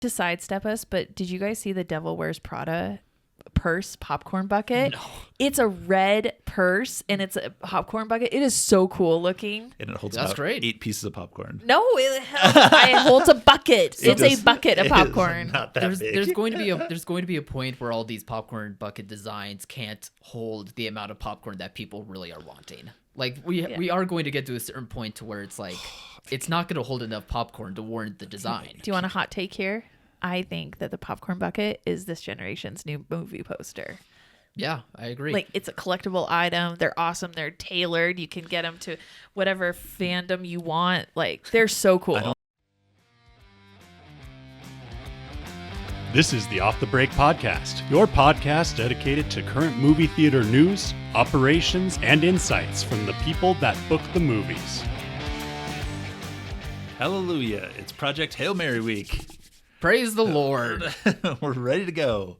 to sidestep us, but did you guys see the Devil Wears Prada purse popcorn bucket? No. It's a red purse and it's a popcorn bucket. It is so cool looking. And it holds That's about great. 8 pieces of popcorn. No, it holds a bucket. It's a bucket of popcorn. Not that big. There's going to be a point where all these popcorn bucket designs can't hold the amount of popcorn that people really are wanting. Like we are going to get to a certain point to where it's like it's not going to hold enough popcorn to warrant the design. Do you want a hot take here? I think that the popcorn bucket is this generation's new movie poster. Yeah, I agree. Like, it's a collectible item. They're awesome. They're tailored. You can get them to whatever fandom you want. Like, they're so cool. This is the Off the Break Podcast, your podcast dedicated to current movie theater news, operations, and insights from the people that book the movies. Hallelujah. It's Project Hail Mary week. Praise the Lord. We're ready to go.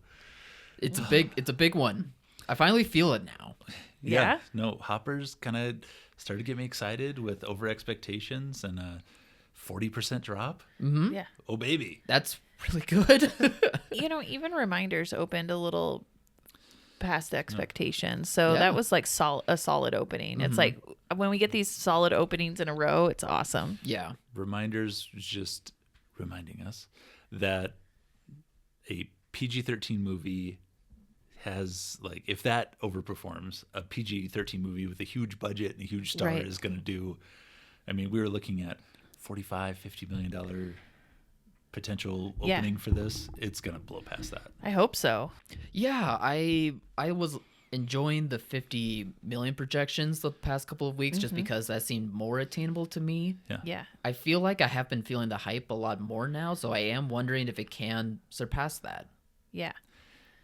It's a big one. I finally feel it now. Yeah? No, Hopper's kind of started to get me excited with over expectations and a 40% drop. Mm-hmm. Yeah. Oh, baby. That's really good. Even Reminders opened a little past expectations. So that was like a solid opening. Mm-hmm. It's like when we get these solid openings in a row, it's awesome. Yeah. Reminders just reminding us that a PG-13 movie has, like, if that overperforms, a PG-13 movie with a huge budget and a huge star is going to do. I mean, we were looking at $45-50 million potential opening for this. It's going to blow past that. I hope so. Yeah, I was enjoying the 50 million projections the past couple of weeks just because that seemed more attainable to me. Yeah. I feel like I have been feeling the hype a lot more now, so I am wondering if it can surpass that. Yeah.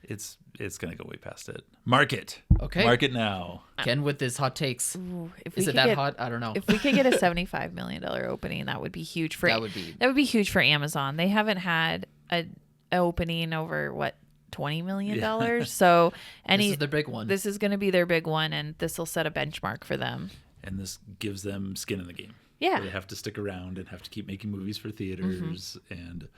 It's going to go way past it. Mark it. Okay. Mark it now. Ken with his hot takes. Ooh, if Is we it could that get- hot? I don't know. If we could get a $75 million opening, that would be huge for That would be huge for Amazon. They haven't had a opening over $20 million. So this is the big one. This is going to be their big one, and this will set a benchmark for them. And this gives them skin in the game. Yeah. They have to stick around and have to keep making movies for theaters. And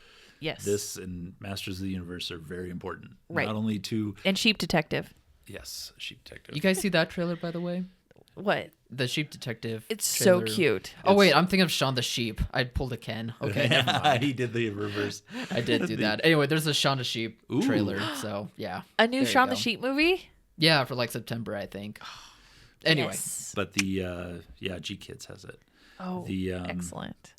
Yes. this and Masters of the Universe are very important. Right. Not only to, And Sheep Detective. yes, Sheep Detective. You guys see that trailer, by the way? What? The Sheep Detective. It's trailer. so cute. Oh, wait, I'm thinking of Shaun the Sheep. I pulled a Ken. Okay, never mind. He did the reverse. I did do that. Anyway, there's a Shaun the Sheep Ooh. trailer, so yeah. A new There you Shaun the go. Sheep movie? Yeah, for like September, I think. Anyway, Yes. But the, G Kids has it. Oh, The, excellent.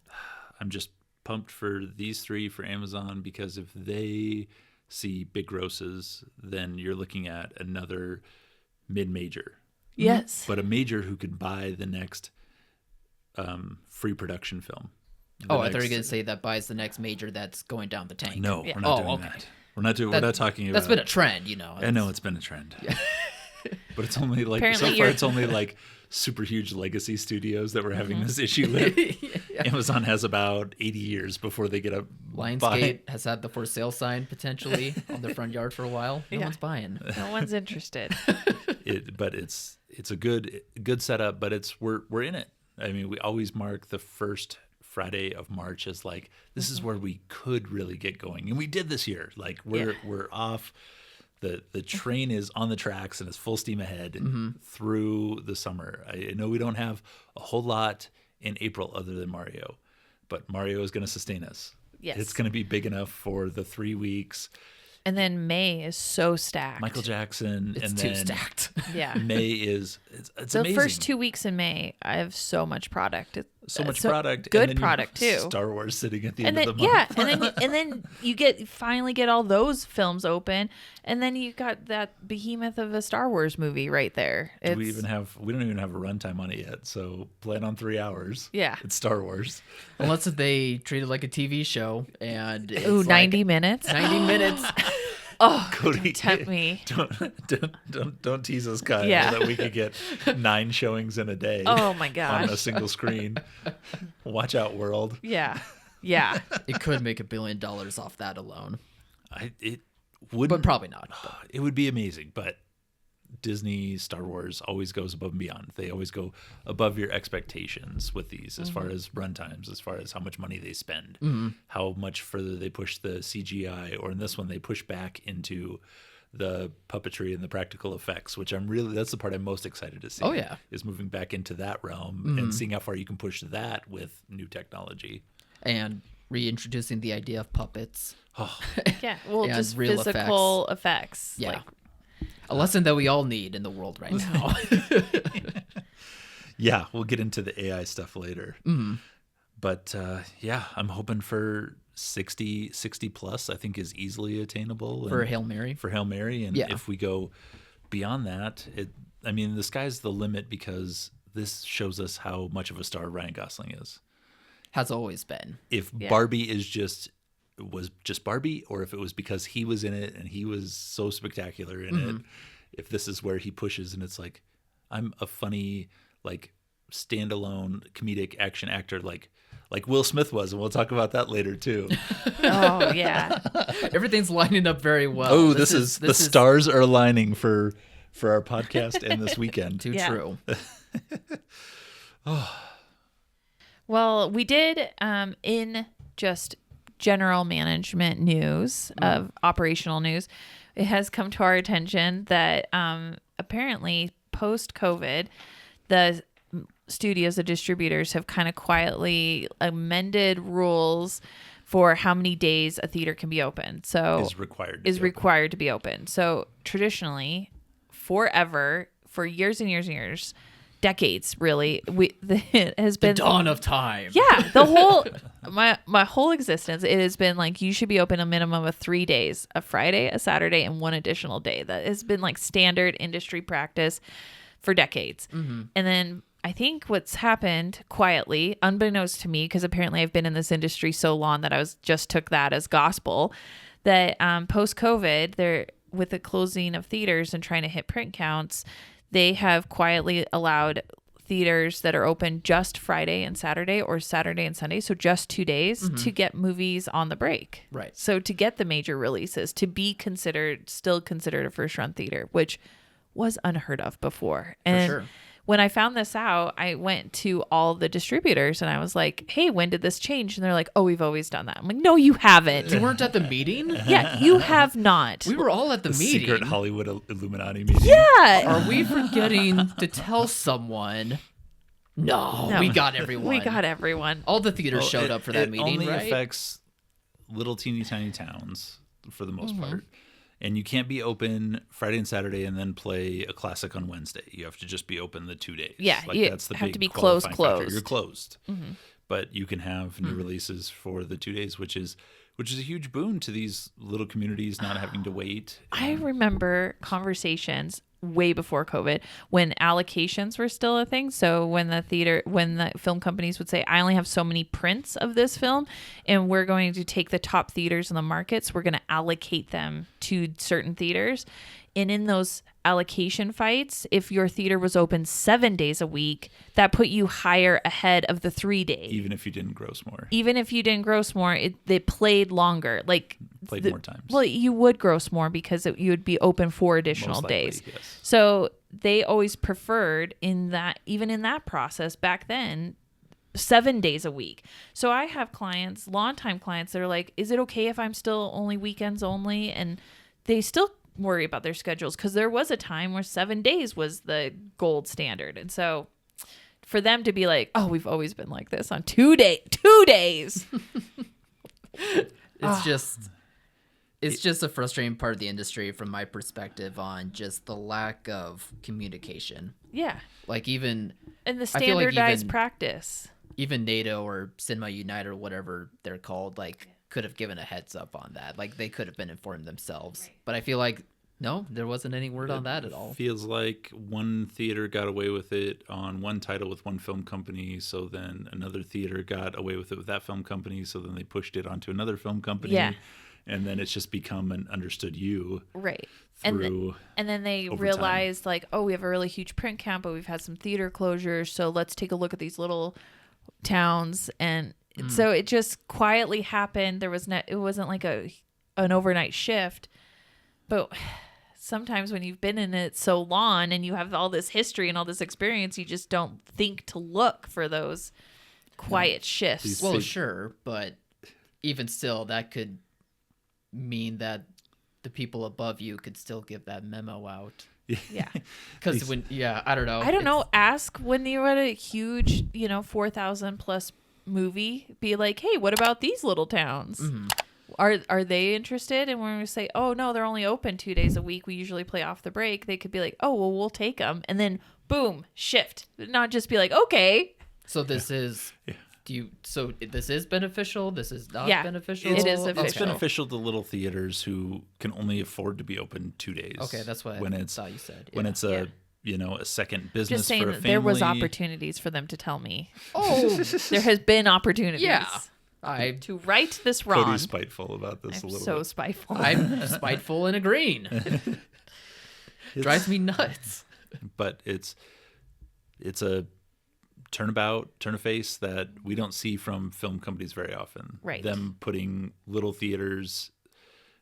I'm just pumped for these three for Amazon because if they see big grosses, then you're looking at another mid-major. Yes. But a major who could buy the next free production film. I thought you were going to say that buys the next major that's going down the tank. No, Yeah. we're not doing okay. that. We're not talking about. That's been a trend, you know. I know it's been a trend. But it's only like Apparently so far you're- it's only like super huge legacy studios that we're having this issue with. Amazon has about 80 years before they get a Lionsgate has had the for sale sign potentially on their front yard for a while. No Yeah. one's buying. No one's interested. But it's a good setup, but we're in it. I mean, we always mark the first Friday of March as like this is where we could really get going. And we did this year. Like we're off. The train is on the tracks and it's full steam ahead through the summer. I know we don't have a whole lot in April other than Mario, but Mario is going to sustain us. Yes. It's going to be big enough for the 3 weeks. And then May is so stacked. Michael Jackson, It's and too then stacked. Yeah. May is it's The amazing. first 2 weeks in May, I have so much product. So much product, good and then you product have too. Star Wars sitting at the And end then of the month. and then you finally get all those films open, and then you got that behemoth of a Star Wars movie right there. we don't even have a runtime on it yet, so plan on 3 hours. Yeah. It's Star Wars. Unless if they treat it like a TV show and it's Ooh, like 90 minutes. 90 minutes. Oh, Cody, tempt me. don't tease us, Kyle. Yeah. That we could get 9 showings in a day. Oh my On gosh. a single screen. Watch out, world. Yeah. Yeah. It could make $1 billion off that alone, It would, but probably not. it would be amazing, but Disney, Star Wars always goes above and beyond. They always go above your expectations with these, as far as runtimes, as far as how much money they spend, how much further they push the CGI, or in this one, they push back into the puppetry and the practical effects, which that's the part I'm most excited to see. Oh, yeah. Is moving back into that realm and seeing how far you can push that with new technology. And reintroducing the idea of puppets. Yeah, well, And just real physical effects. Yeah. Like, A lesson that we all need in the world right now. Yeah, we'll get into the AI stuff later. But yeah, I'm hoping for 60 plus, I think is easily attainable. For Hail Mary. For Hail Mary. And Yeah. if we go beyond that, the sky's the limit, because this shows us how much of a star Ryan Gosling is. Has always been. If Barbie was just Barbie, or if it was because he was in it and he was so spectacular in it, if this is where he pushes and it's like, I'm a funny, like, standalone comedic action actor, like Will Smith was, and we'll talk about that later too. oh yeah. Everything's lining up very well. Oh, this is the stars are aligning for our podcast and this weekend. Too Yeah. true. Well, we did in just general management news of operational news, it has come to our attention that apparently post-COVID, the studios, the distributors have kind of quietly amended rules for how many days a theater can be open. So Is required to be open. So traditionally, forever, for years and years and years, decades really, it has been The dawn of time. yeah, the whole my whole existence, it has been like you should be open a minimum of 3 days, a Friday, a Saturday, and one additional day. That has been like standard industry practice for decades. And then I think what's happened quietly, unbeknownst to me, because apparently I've been in this industry so long that I just took that as gospel, that post-COVID, they're with the closing of theaters and trying to hit print counts, they have quietly allowed theaters that are open just Friday and Saturday, or Saturday and Sunday, so just 2 days, to get movies on the break. Right. So to get the major releases, to be still considered a first run theater, which was unheard of before. And sure. when I found this out, I went to all the distributors and I was like, hey, when did this change? And they're like, oh, we've always done that. I'm like, no, you haven't. You weren't at the meeting? Yeah, you have not. We were all at the meeting. Secret Hollywood Illuminati meeting. Yeah. Are we forgetting to tell someone? No, we got everyone. We got everyone. All the theaters showed up for that meeting, It only right? affects little teeny tiny towns for the most part. And you can't be open Friday and Saturday and then play a classic on Wednesday. You have to just be open the 2 days. Yeah, like you that's the have big to be qualifying factor. closed. You're closed. But you can have new releases for the 2 days, which is a huge boon to these little communities not having to wait. I remember conversations way before COVID when allocations were still a thing. So when the film companies would say, I only have so many prints of this film and we're going to take the top theaters in the markets, we're going to allocate them to certain theaters. And in those allocation fights, if your theater was open 7 days a week, that put you higher ahead of the 3 days. Even if you didn't gross more. Even if you didn't gross more, they played longer. Played more times. Well, you would gross more because you would be open 4 additional Most likely, days. yes. So they always preferred even in that process back then, 7 days a week. So I have clients, longtime clients, that are like, is it okay if I'm still only weekends only? And they still worry about their schedules because there was a time where 7 days was the gold standard. And so for them to be like, oh, we've always been like this on 2 days. It's just a frustrating part of the industry from my perspective on just the lack of communication. Yeah. Like even And the I feel like standardized even- practice. even NATO or Cinema Unite or whatever they're called, like could have given a heads up on that. Like they could have been informed themselves. Right. But I feel like no, there wasn't any word on that at all. Feels like one theater got away with it on one title with one film company, so then another theater got away with it with that film company, so then they pushed it onto another film company. Yeah. And then it's just become an understood you. Right. Through and then they over realized like, oh, we have a really huge print count, but we've had some theater closures, so let's take a look at these little towns. And so it just quietly happened. There was it wasn't like an overnight shift, but sometimes when you've been in it so long and you have all this history and all this experience, you just don't think to look for those quiet shifts. Well, sure, but even still, that could mean that the people above you could still give that memo out. Yeah. Because I don't know. I don't know. Ask when you're at a huge, 4,000 plus movie, be like, hey, what about these little towns? Mm-hmm. Are they interested? And when we say, oh, no, they're only open 2 days a week, we usually play off the break, they could be like, oh, well, we'll take them. And then, boom, shift. Not just be like, okay. So this is... So this is beneficial? This is not beneficial? It is official. It's beneficial to little theaters who can only afford to be open 2 days. Okay, that's what I thought you said. When it's a second business just saying for a that family. there was opportunities for them to tell me. Oh, there has been opportunities. Yeah. To right this wrong. Cody's spiteful about this I'm a little so bit. spiteful. I'm spiteful and agreeing. Drives me nuts. But it's a turn of face that we don't see from film companies very often. Right. Them putting little theaters,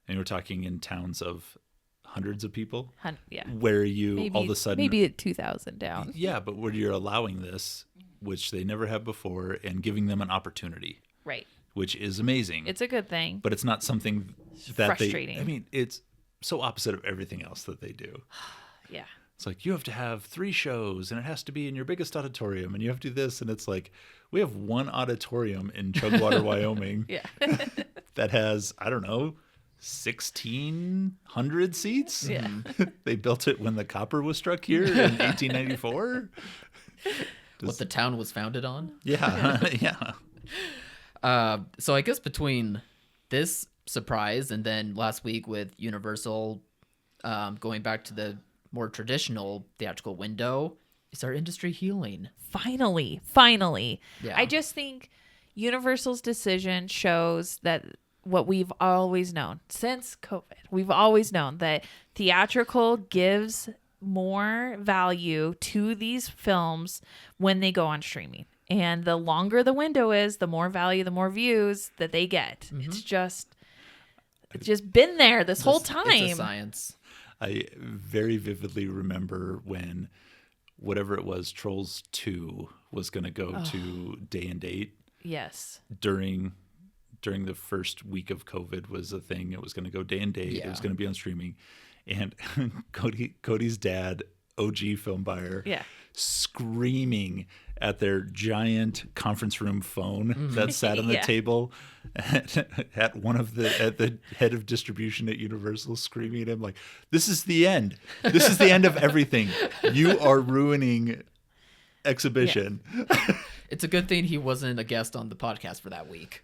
and we're talking in towns of hundreds of people, where you all of a sudden maybe at 2,000 down. Yeah, but where you're allowing this, which they never have before, and giving them an opportunity. Right. Which is amazing. It's a good thing. But it's not something that frustrating. It's so opposite of everything else that they do. Yeah. It's like, you have to have 3 shows, and it has to be in your biggest auditorium, and you have to do this. And it's like, we have one auditorium in Chugwater, Wyoming that has, I don't know, 1,600 seats. Yeah. They built it when the copper was struck here in 1894. What the town was founded on? Yeah. Yeah. So I guess between this surprise and then last week with Universal going back to the more traditional theatrical window, is our industry healing? Finally. Yeah. I just think Universal's decision shows that what we've always known since COVID. We've always known that theatrical gives more value to these films when they go on streaming. And the longer the window is, the more value, the more views that they get. Mm-hmm. It's just been there this whole time. It's a science. I very vividly remember when whatever it was, Trolls 2 was going to go to day and date. Yes. During the first week of COVID was a thing. It was going to go day and date. Yeah. It was going to be on streaming. And Cody's dad, OG film buyer, screaming at their giant conference room phone that sat on the table at the head of distribution at Universal, screaming at him like, "This is the end. This is the end of everything. You are ruining exhibition." Yeah. It's a good thing he wasn't a guest on the podcast for that week.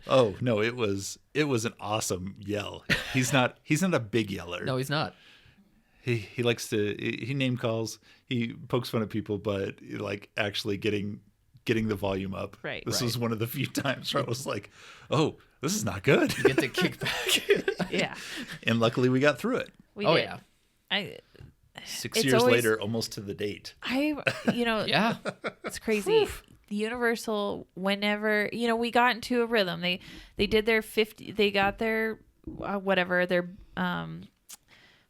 Oh no, it was an awesome yell. He's not a big yeller. No, he's not. He likes to he name calls, he pokes fun at people, but like actually getting the volume up. Right. This was one of the few times where I was like, oh, this is not good. You get to kick back. Yeah. And luckily we got through it. We did. Yeah. 6 years later, almost to the date. Yeah. It's crazy. The Universal, whenever, we got into a rhythm. They did their 50, they got their, their,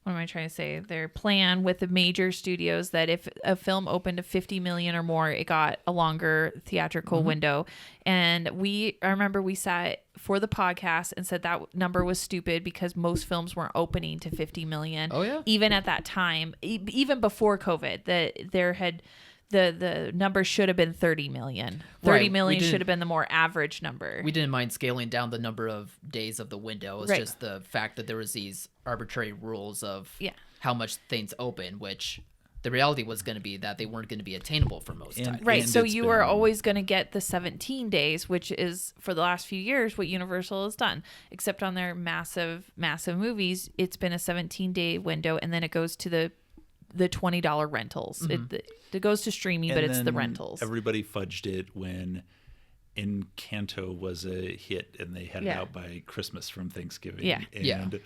what am I trying to say? Their plan with the major studios that if a film opened to 50 million or more, it got a longer theatrical window. And I remember we sat for the podcast and said that number was stupid because most films weren't opening to 50 million. Oh yeah. Even at that time, even before COVID, the number should have been 30 million. 30 million should have been the more average number. We didn't mind scaling down the number of days of the window. It's just the fact that there was these arbitrary rules of how much things open, which the reality was going to be that they weren't going to be attainable for most times. Right. So you were always going to get the 17 days, which is for the last few years what Universal has done, except on their massive movies. It's been a 17-day window, and then it goes to the $20 rentals. It goes to streaming, but it's the rentals. Everybody fudged it when Encanto was a hit and they had it out by Christmas from Thanksgiving. And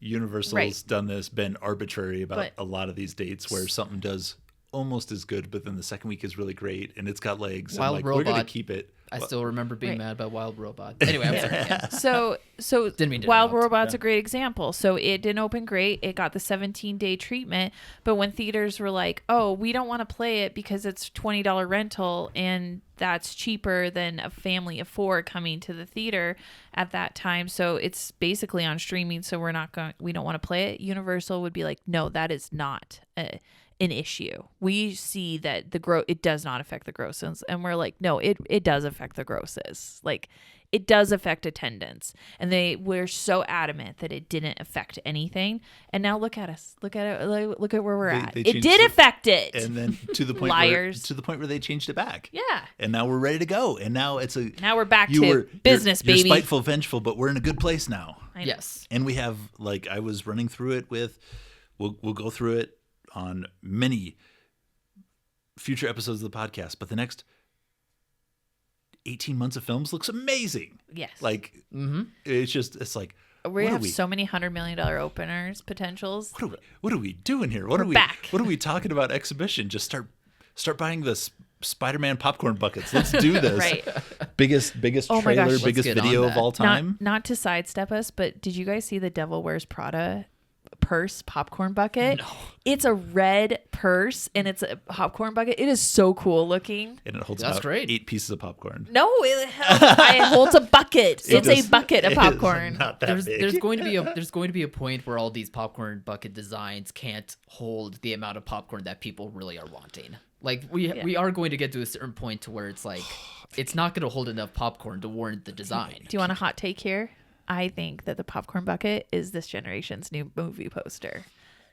Universal's been arbitrary about a lot of these dates where something does almost as good, but then the second week is really great and it's got legs. Wild and Robot. We're going to keep it. I still remember being mad about Wild Robot. Anyway, I'm sorry. Yeah. So So Didn't mean to Wild interrupt. Robot's a great example. So it didn't open great. It got the 17-day treatment. But when theaters were like, oh, we don't want to play it because it's $20 rental and that's cheaper than a family of 4 coming to the theater at that time. So it's basically on streaming. So we don't want to play it. Universal would be like, no, that is not an issue. We see that it does not affect the grosses. And we're like, no, it does affect the grosses. Like, it does affect attendance. And they were so adamant that it didn't affect anything. And now look at us. Look at it. Look at where we're at. It did affect it. And then to the point where they changed it back. Yeah. And now we're ready to go. And now now we're back to business, you're baby. spiteful, vengeful, but we're in a good place now. Yes. And we have, like, I was running through it with, we'll go through it on many future episodes of the podcast, but the next 18 months of films looks amazing. Yes. Like, it's like, we have so many $100 million openers potentials. What are we doing here? We're back. What are we talking about exhibition? Just start buying the Spider-Man popcorn buckets. Let's do this. Right. Biggest Oh my trailer, gosh. biggest Let's get video on of that. all time. Not to sidestep us, but did you guys see the Devil Wears Prada purse popcorn bucket? No. It's a red purse and it's a popcorn bucket. It is so cool looking. And it holds That's about great. 8 pieces of popcorn. No, it holds a bucket. It's a bucket of It is popcorn. not that big. There's going to be a point where all these popcorn bucket designs can't hold the amount of popcorn that people really are wanting. Like we are going to get to a certain point to where it's like it's not going to hold enough popcorn to warrant the design. Do you want a hot take here? I think that the popcorn bucket is this generation's new movie poster.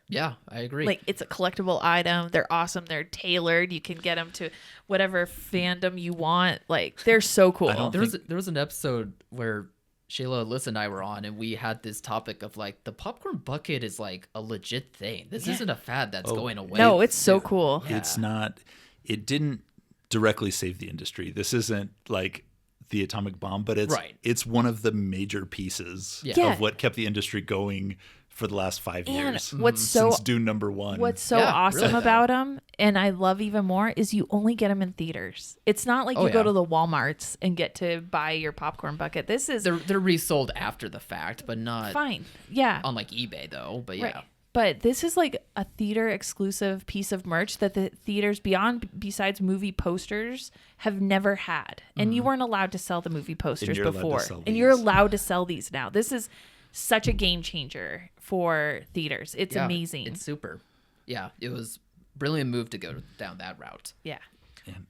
Yeah, I agree. Like, it's a collectible item. They're awesome. They're tailored. You can get them to whatever fandom you want. Like, they're so cool. There was an episode where Shayla, Alyssa, and I were on, and we had this topic of like the popcorn bucket is like a legit thing. This isn't a fad that's going away. No, it's so cool. It's not. It didn't directly save the industry. This isn't like the atomic bomb, but it's one of the major pieces of what kept the industry going for the last 5 years. What's since Dune #1. What's so awesome about them, and I love even more, is you only get them in theaters. It's not like you go to the Walmarts and get to buy your popcorn bucket. This is they're resold after the fact, but not fine. Yeah, on like eBay though. But yeah. Right. But this is like a theater exclusive piece of merch that the theaters besides movie posters have never had. And you weren't allowed to sell the movie posters before. And you're allowed to sell these now. This is such a game changer for theaters. It's amazing. It's super. Yeah, it was a brilliant move to go down that route. Yeah. And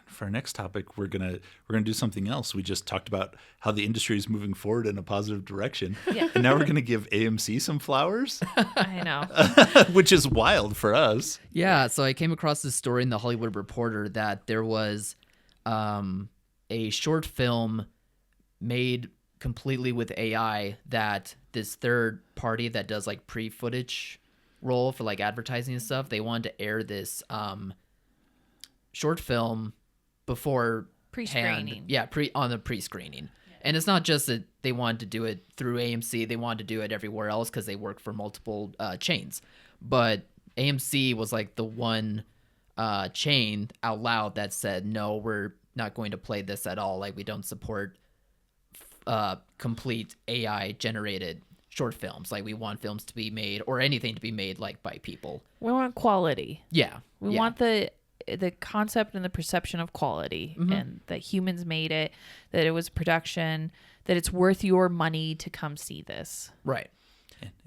for our next topic, we're gonna do something else. We just talked about how the industry is moving forward in a positive direction, and now we're gonna give AMC some flowers. I know. Which is wild for us. Yeah, so I came across this story in the Hollywood Reporter that there was a short film made completely with AI that this third party that does like pre-footage roll for like advertising and stuff, they wanted to air this short film before Pre-screening. on the pre-screening. And it's not just that they wanted to do it through AMC, they wanted to do it everywhere else because they work for multiple chains. But AMC was like the one chain out loud that said, no, we're not going to play this at all. Like, we don't support complete AI generated short films. Like, we want films to be made, or anything to be made, like, by people. We want quality. Yeah. We want the concept and the perception of quality, and that humans made it, that it was production, that it's worth your money to come see this. Right.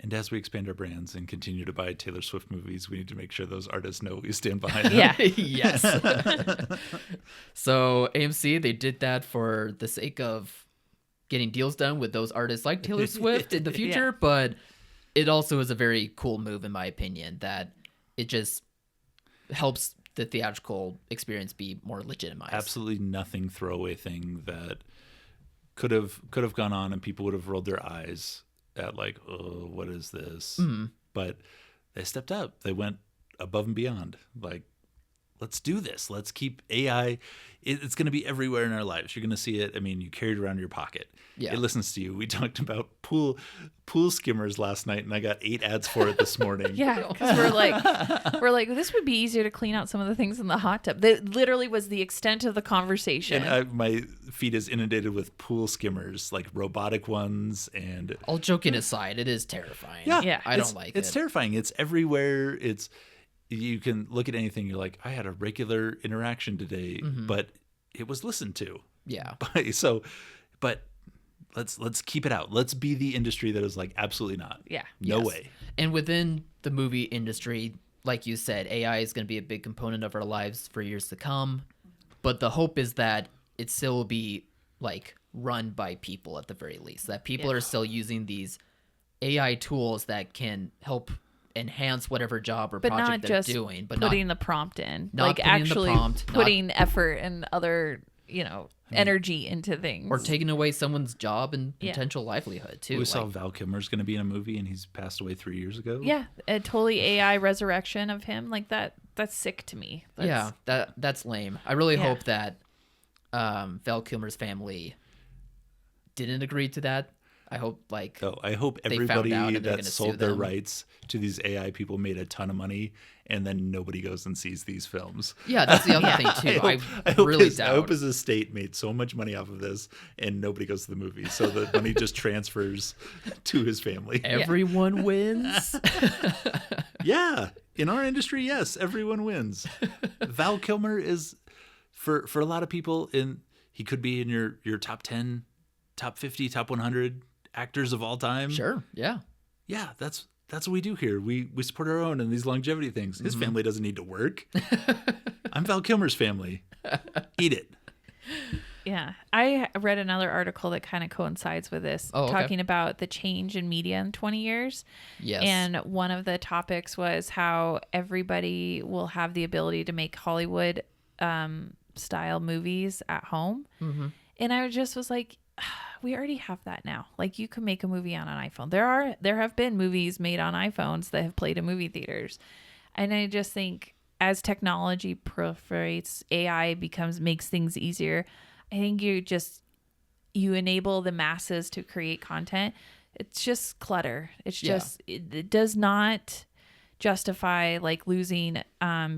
And as we expand our brands and continue to buy Taylor Swift movies, we need to make sure those artists know we stand behind them. Yeah. Yes. So AMC, they did that for the sake of getting deals done with those artists like Taylor Swift in the future, but it also is a very cool move, in my opinion, that it just helps the theatrical experience be more legitimized. Absolutely nothing throwaway thing that could have gone on and people would have rolled their eyes at, like, oh, what is this? But they stepped up. They went above and beyond. Like, let's do this. Let's keep AI. It's going to be everywhere in our lives. You're going to see it. I mean, you carry it around in your pocket. Yeah. It listens to you. We talked about pool skimmers last night, and I got 8 ads for it this morning. Yeah, because we're like, this would be easier to clean out some of the things in the hot tub. That literally was the extent of the conversation. And my feed is inundated with pool skimmers, like robotic ones. And all joking aside, it is terrifying. Yeah. I don't like it. It's terrifying. It's everywhere. You can look at anything. You're like, I had a regular interaction today, but it was listened to. Yeah. But let's keep it out. Let's be the industry that is like, absolutely not. Yeah. No Yes. way. And within the movie industry, like you said, AI is going to be a big component of our lives for years to come. But the hope is that it still will be like run by people at the very least. That people are still using these AI tools that can help enhance whatever job or but project not they're just doing. But putting the prompt in, not like putting the actually prompt, putting effort and other, energy into things. or taking away someone's job and Yeah. potential livelihood too. We saw Like, Val Kilmer's going to be in a movie, and he's passed away 3 years ago. Yeah, a totally AI resurrection of him like that. That's sick to me. yeah, that's lame. I really Yeah. hope that Val Kilmer's family didn't agree to that. I hope I hope They found everybody out and they're that gonna sold sue their them. rights to these AI people made a ton of money, and then nobody goes and sees these films. yeah, that's the other thing too. I really I hope doubt. his estate made so much money off of this, and nobody goes to the movie, so the money just transfers to his family. Everyone wins. Yeah, in our industry, yes, everyone wins. Val Kilmer is for a lot of people he could be in your top 10, top 50, top 100 actors of all time. Sure. Yeah. Yeah, that's what we do here. We support our own and these longevity things. His family doesn't need to work. I'm Val Kilmer's family. Eat it. Yeah. I read another article that kind of coincides with this, Oh, okay. talking about the change in media in 20 years. Yes. And one of the topics was how everybody will have the ability to make Hollywood style movies at home. Mm-hmm. And I just was like, we already have that now. Like, you can make a movie on an iPhone. There have been movies made on iPhones that have played in movie theaters. And I just think as technology proliferates, AI makes things easier. I think you enable the masses to create content. It's just clutter. It's just, it does not justify like losing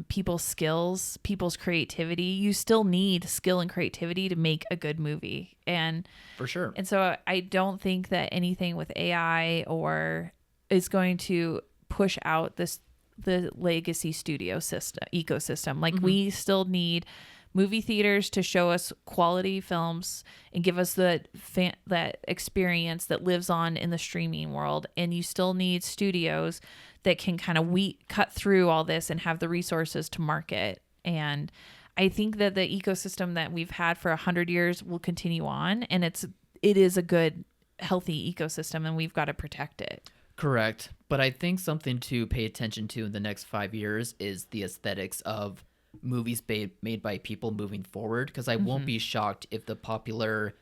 people's skills, people's creativity. You still need skill and creativity to make a good movie. And For sure. and so I don't think that anything with AI or is going to push out the legacy studio ecosystem. Like, we still need movie theaters to show us quality films and give us that experience that lives on in the streaming world. And you still need studios that can kind of cut through all this and have the resources to market. And I think that the ecosystem that we've had for 100 years will continue on, and it is a good, healthy ecosystem, and we've got to protect it. Correct. But I think something to pay attention to in the next 5 years is the aesthetics of movies made by people moving forward. Because I won't be shocked if the popular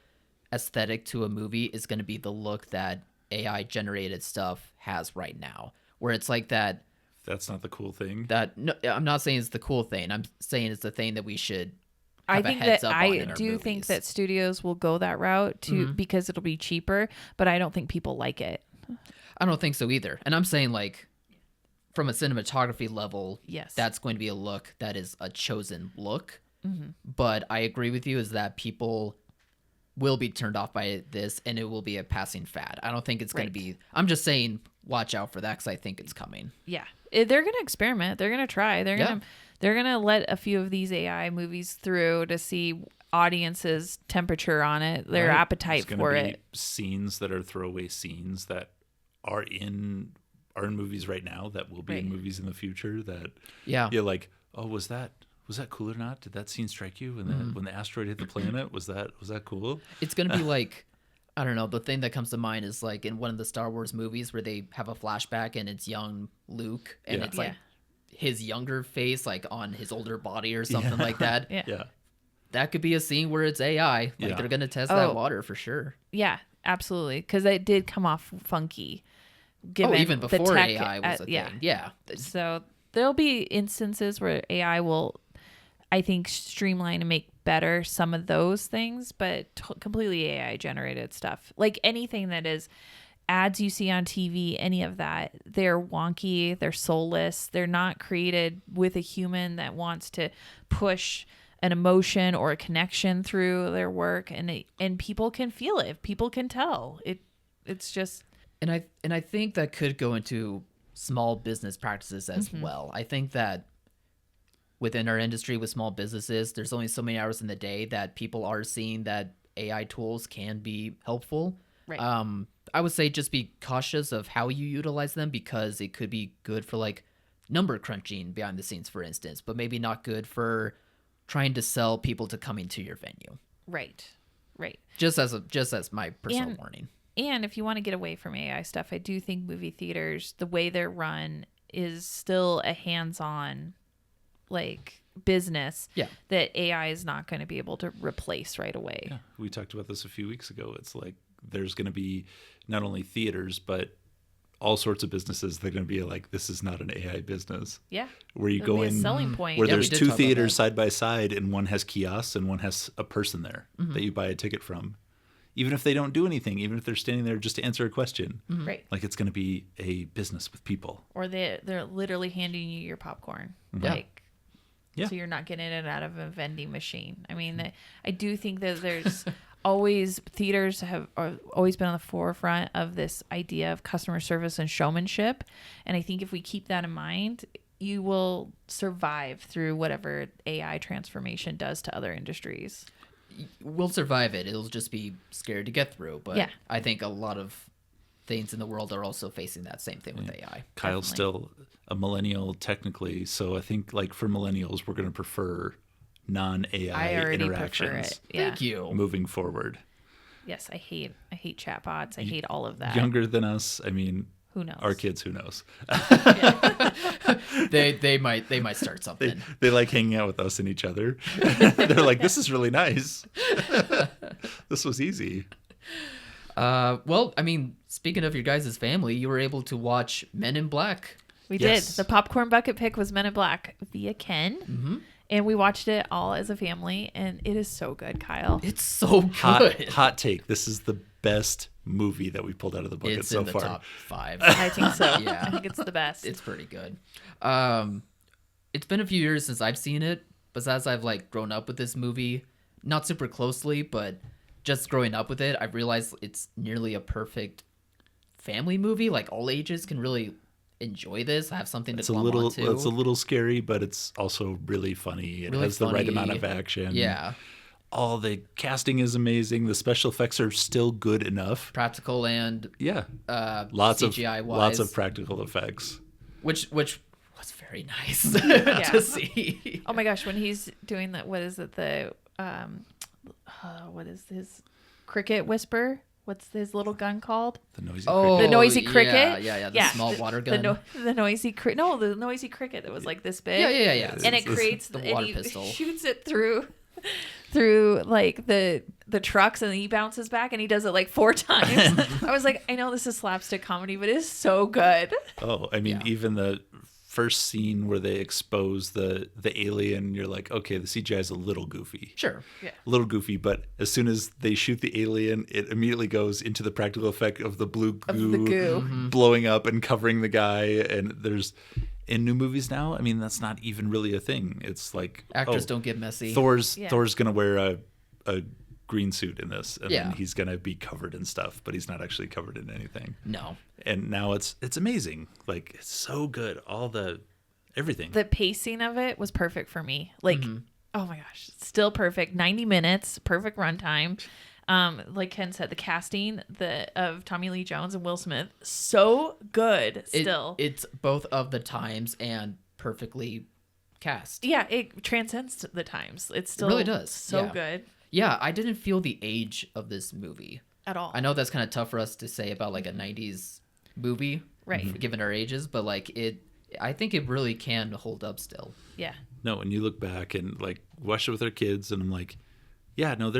aesthetic to a movie is going to be the look that AI generated stuff has right now, where it's like that. That's not the cool thing. No, I'm not saying it's the cool thing. I'm saying it's the thing that we should I have a think heads that up on I in our do think movies. that studios will go that route too, because it'll be cheaper, but I don't think people like it. I don't think so either. And I'm saying, like, from a cinematography level, Yes. that's going to be a look that is a chosen look. But I agree with you is that people will be turned off by this, and it will be a passing fad. I don't think it's going to be. I'm just saying, watch out for that because I think it's coming. Yeah. They're going to experiment. They're going to try. They're going to let a few of these AI movies through to see audiences' temperature on it, their Right. appetite There's for gonna be it. scenes that are throwaway scenes that are in movies right now that will be in Right. movies in the future that Yeah. you're like, oh, was that cool or not? Did that scene strike you when the asteroid hit the planet? Was that cool? It's going to be like, I don't know, the thing that comes to mind is like in one of the Star Wars movies where they have a flashback and it's young Luke and Yeah. it's like his younger face like on his older body or something like that. Yeah. Yeah. That could be a scene where it's AI. Like Yeah. they're going to test Oh. that water for sure. Yeah, absolutely. Because it did come off funky. Given Even before the tech, AI was a thing. yeah. Yeah. So there'll be instances where AI will I think, streamline and make better some of those things, but completely AI generated stuff. Like anything that is ads you see on TV, any of that, they're wonky, they're soulless, they're not created with a human that wants to push an emotion or a connection through their work, and people can feel it, people can tell it. It's just, and I think that could go into small business practices as well. I think that within our industry with small businesses, there's only so many hours in the day that people are seeing that AI tools can be helpful. Right. I would say just be cautious of how you utilize them, because it could be good for like number crunching behind the scenes, for instance, but maybe not good for trying to sell people to coming to your venue. right. Just as my personal warning. And if you want to get away from AI stuff, I do think movie theaters, the way they're run, is still a hands-on like business that AI is not going to be able to replace right away. Yeah, we talked about this a few weeks ago. It's like there's going to be not only theaters, but all sorts of businesses that are going to be like, this is not an AI business. Yeah. Where you That'll go be a in, selling point. where Yeah, we there's did two talk about theaters that. side by side, and one has kiosks and one has a person there that you buy a ticket from. Even if they don't do anything, even if they're standing there just to answer a question, Right. like it's going to be a business with people. Or they're literally handing you your popcorn. Yeah. Like, Yeah. so you're not getting it out of a vending machine. I mean, I do think that there's always, theaters have always been on the forefront of this idea of customer service and showmanship. And I think if we keep that in mind, you will survive through whatever AI transformation does to other industries. We'll survive it. It'll just be scary to get through. But Yeah. I think a lot of things in the world are also facing that same thing with AI. Kyle's still a millennial technically, so I think like for millennials, we're going to prefer non-AI I already interactions prefer it. Yeah. Thank you. moving forward. Yes, I hate chatbots. I hate all of that. Younger than us, I mean, Who knows? our kids, who knows? They might start something. They like hanging out with us and each other. They're like, this is really nice. This was easy. Well, I mean, speaking of your guys' family, you were able to watch Men in Black. We Yes. did. The popcorn bucket pick was Men in Black via Ken. Mm-hmm. And we watched it all as a family, and it is so good, Kyle. It's so good. Hot take. This is the best movie that we pulled out of the bucket It's so in the far. top 5. I think so. Yeah. I think it's the best. It's pretty good. It's been a few years since I've seen it, but as I've like grown up with this movie, not super closely, but just growing up with it, I've realized it's nearly a perfect family movie. Like all ages can really enjoy this, have something to It's a glom little onto. it's a little scary, but it's also really funny. It Really has the right funny. amount of action. Yeah, All the casting is amazing. The special effects are still good enough. practical and Yeah. Lots CGI of wise, lots of practical effects. which was very nice Yeah. to see. Oh my gosh, when he's doing that, what is it? What is his cricket whisper? What's his little gun called? The noisy Oh, The noisy cricket? Yeah, the small water gun. The noisy cricket. No, the noisy cricket that was like this big. Yeah. And it creates the and water he pistol. shoots it through like the trucks, and then he bounces back and he does it like 4 times. I was like, I know this is slapstick comedy, but it is so good. Oh, I mean, Yeah. even the first scene where they expose the alien, you're like, okay, the CGI is a little goofy. Sure. Yeah. A little goofy, but as soon as they shoot the alien, it immediately goes into the practical effect of the blue goo, Of the goo. blowing up and covering the guy. And there's in new movies now, I mean, that's not even really a thing. It's like Actors don't get messy. Thor's Yeah. gonna wear a green suit in this, and Yeah. then he's gonna be covered in stuff, but he's not actually covered in anything. No. And now it's amazing. Like, it's so good. All the everything. The pacing of it was perfect for me. Like, oh my gosh, still perfect. 90 minutes, perfect runtime. Like Ken said, the casting of Tommy Lee Jones and Will Smith, so good still. It's both of the times and perfectly cast. Yeah, it transcends the times. It's still really does, so yeah. good Yeah, I didn't feel the age of this movie. at all. I know that's kind of tough for us to say about like a 90s movie, Right. given our ages, but like I think it really can hold up still. Yeah. No, and you look back and like watch it with our kids, and I'm like, yeah, no,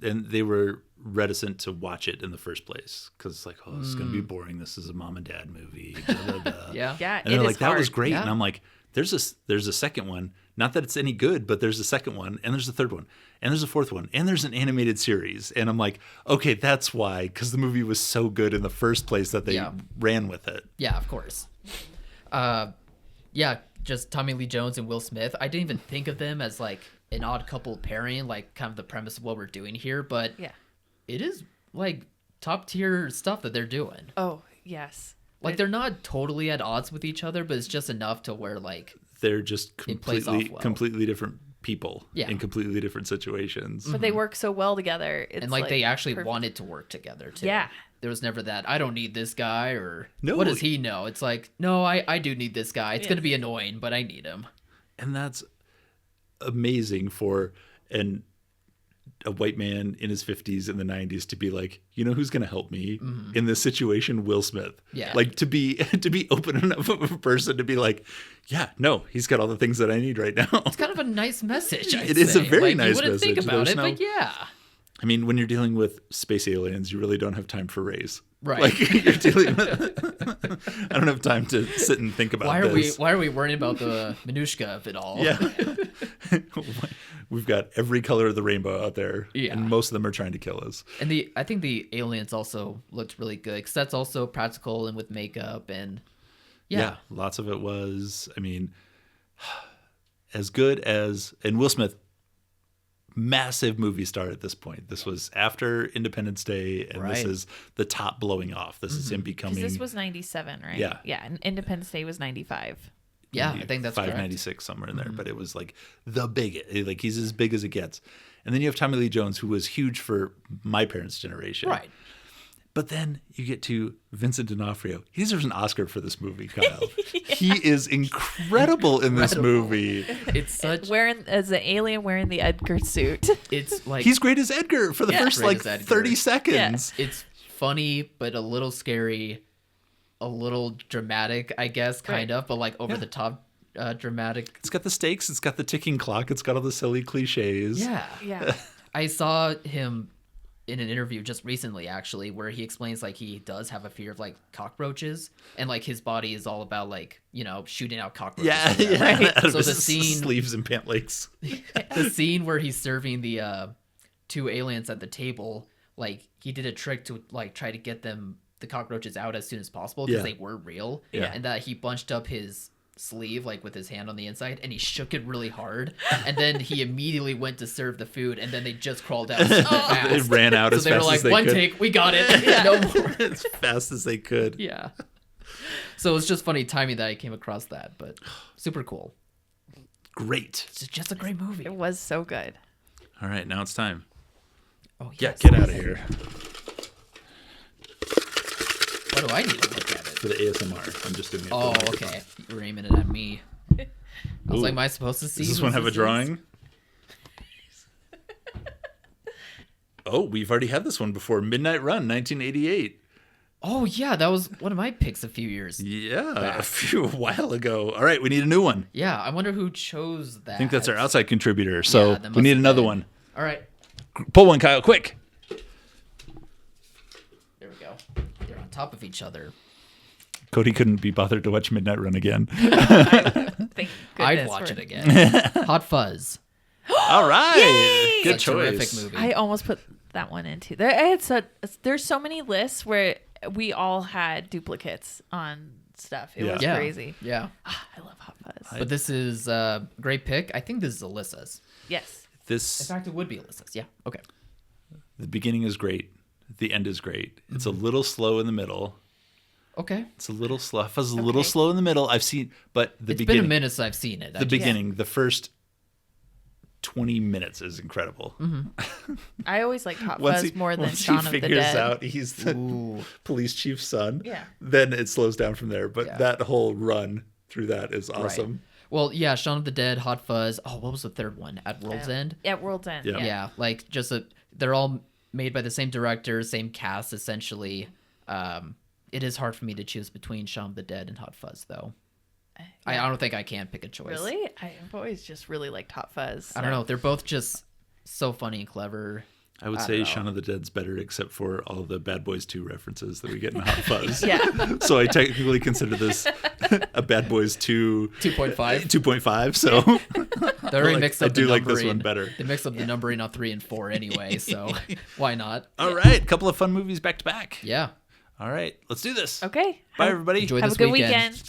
and they were reticent to watch it in the first place because it's like, oh, this is gonna be boring. This is a mom and dad movie. Blah, blah, blah. Yeah. Yeah. And they're it like, is that was hard. great, Yeah. and I'm like, there's a second one. not that it's any good, but there's a second one, and there's a third one, and there's a fourth one, and there's an animated series. And I'm like, okay, that's why, because the movie was so good in the first place that they ran with it. Yeah, of course. Yeah, just Tommy Lee Jones and Will Smith. I didn't even think of them as like an odd couple pairing, like kind of the premise of what we're doing here, but it is like top tier stuff that they're doing. Oh, yes. Like they're not totally at odds with each other, but it's just enough to where like they're just completely different people in completely different situations. But they work so well together. It's and like they actually wanted to work together too. Yeah. There was never that, I don't need this guy, or what does he know? It's like, no, I do need this guy. It's going to be annoying, but I need him. And that's amazing for a white man in his 50s in the 90s to be like, you know who's going to help me in this situation? Will Smith. Yeah. Like to be open enough of a person to be like, yeah, no, he's got all the things that I need right now. It's kind of a nice message. It is a very nice message. You wouldn't think about it, but yeah. I mean, when you're dealing with space aliens, you really don't have time for rays. Right. Like you're dealing with, I don't have time to sit and think about this. Why are we worrying about the minutia of it all? Yeah. We've got every color of the rainbow out there, and most of them are trying to kill us. And I think the aliens also looked really good, because that's also practical and with makeup, and lots of it was. I mean, as good as, and Will Smith, massive movie star at this point. This was after Independence Day, and this is the top blowing off. This is him becoming. This was 97, right? Yeah. Yeah, and Independence Day was 95. Yeah, I think that's 596 somewhere in there, but it was like the biggest. Like he's as big as it gets. And then you have Tommy Lee Jones, who was huge for my parents' generation. Right. But then you get to Vincent D'Onofrio. He deserves an Oscar for this movie, Kyle. He is incredible in this movie. It's such as an alien wearing the Edgar suit. It's like he's great as Edgar for the first like 30 seconds. Yeah. It's funny, but a little scary, a little dramatic, I guess, kind of, but like over the top dramatic. It's got the stakes. It's got the ticking clock. It's got all the silly cliches. Yeah. Yeah. I saw him in an interview just recently, actually, where he explains like he does have a fear of like cockroaches, and like his body is all about like, you know, shooting out cockroaches. Yeah. Right? Out of so his the scene, sleeves and pant legs. the scene where he's serving the two aliens at the table, like he did a trick to like try to get the cockroaches out as soon as possible, because they were real. Yeah. And that he bunched up his sleeve like with his hand on the inside, and he shook it really hard, and then he immediately went to serve the food, and then they just crawled out so fast. They ran out as fast as they could. So they were like, one take, we got it. No more. As fast as they could. Yeah. So it's just funny timing that I came across that, but super cool. Great. It's just a great movie. It was so good. All right, now it's time. Oh, Yeah, yes. get out of here. Why do I need to look at it? For the ASMR. I'm just doing it. for Oh, the microphone. okay. You were aiming it at me. I was like, am I supposed to see? Does this who one have a is? drawing? Oh, we've already had this one before. Midnight Run, 1988. Oh, yeah. That was one of my picks a few years. Yeah, a while ago. All right, we need a new one. Yeah, I wonder who chose that. I think that's our outside contributor. So Yeah, that we must need have another been. one. All right. Pull one, Kyle, quick. There we go. They're on top of each other. Cody couldn't be bothered to watch Midnight Run again. Thank I'd goodness watch for- it again. Hot Fuzz. All right. Yay! Good It's a choice. terrific movie. I almost put that one into there. There's so many lists where we all had duplicates on stuff. It was Yeah. crazy. Yeah. I love Hot Fuzz. But this is a great pick. I think this is Alyssa's. Yes. In This fact, it would be Alyssa's. Yeah. Okay. the beginning is great. The end is great. It's a little slow in the middle. Okay. It's a little slow. Fuzz is a little slow in the middle. I've seen, but the It's beginning. been a minute since I've seen it. The beginning, the first 20 minutes is incredible. I always like Hot Once Fuzz he, more than once Shaun he of the figures Dead. out he's the Ooh. police chief's son, Yeah. then it slows down from there. But Yeah. that whole run through that is awesome. Right. Well, yeah, Shaun of the Dead, Hot Fuzz. Oh, what was the third one? At World's End? At World's End. Yeah. Yeah, like just they're all made by the same director, same cast, essentially. It is hard for me to choose between Shaun of the Dead and Hot Fuzz, though. I don't think I can pick a choice. Really? I've always just really liked Hot Fuzz. I don't know. They're both just so funny and clever. I would I say don't know. Shaun of the Dead's better, except for all the Bad Boys 2 references that we get in Hot Fuzz. Yeah. So I technically consider this a Bad Boys 2 2.5. 2.5. So They already mixed up I do the like this numbering. one better. They mixed up the numbering on 3 and 4 anyway, so why not? All right, couple of fun movies back to back. Yeah. All right, let's do this. Okay. Bye, everybody. Enjoy Have this a good weekend. weekend.